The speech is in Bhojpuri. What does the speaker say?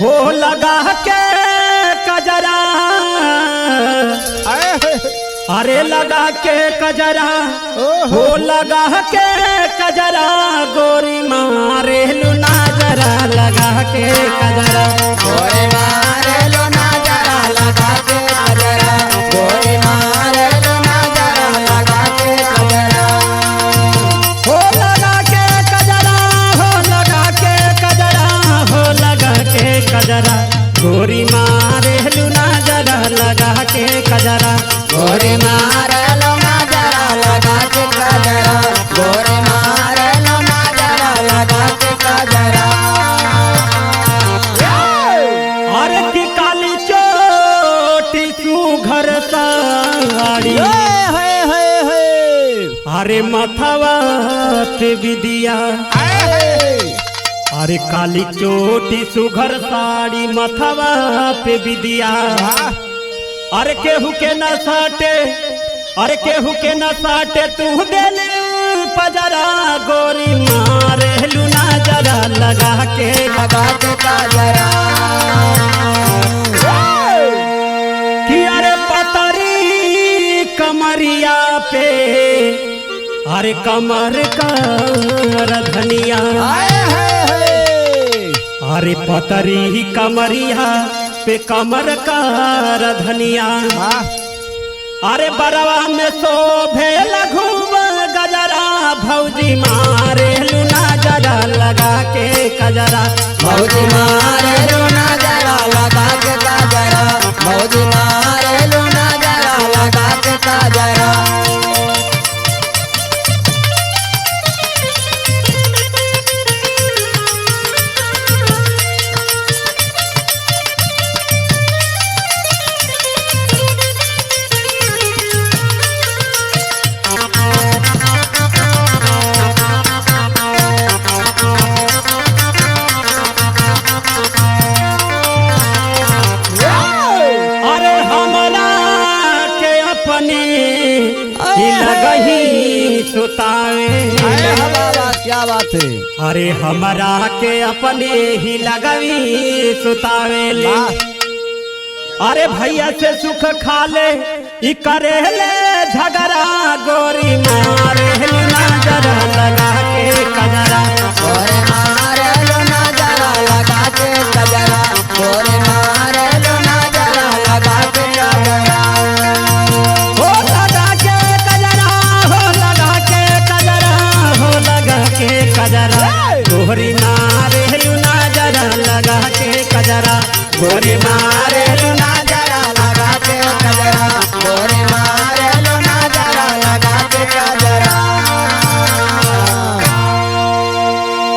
हो लगा के कजरा, अरे लगा के कजरा, हो लगा के कजरा, गोरी मारे लुना जरा लगा के कजरा, गोरी मारे लुना जरा लगा के कजरा, गोरी मारे लुना जरा लगा के कजरा, हो लगा के कजरा, हो लगा के कजरा, हो लगा के कजरा, गोरी मारे लुना जरा लगा के कजरा, गोरी मारे लुना जरा लगा के कजरा, गोरी मारे लुना जरा लगा के कजरा। अरे की काली चोटी सुघर साड़ी, अरे मथवा पे विदिया, अरे काली चोटी सुघर साड़ी मथवा पे विदिया, अरे केहू के न साटे, अरे केहू के न साटे, तू दिल पजरा, गोरी मारे लुना जरा लगा के लगा के कजरा। कि अरे पतरी कमरिया पे, अरे कमर का धनिया, अरे पतरी कमरिया पे कमर का धनिया, अरे बरवा में शोभे लघु गजरा, भौजी मारे लुना जरा लगा के कजरा, भौजी मारे लुना जरा लगा के कजरा, भौजी मारे लुना जरा लगा के कजरा। अरे हमरा के अपने ही लगही सुतावे, बाबा क्या बात है। अरे हमरा के अपने ही लगवी सुतावे ले, अरे भैया से सुख खा ले, ई करे ले झगड़ा, गोरी मारे लुना जरा लगा के कजरा, गोरी मारे लुना जरा लगा के कजरा, गोरी मारे लुना जरा लगा के कजरा। हो लगा के कजरा, हो लगा के कजरा, हो लगा के कजरा, गोरी मारे लुना जरा लगा के कजरा, गोरी मारे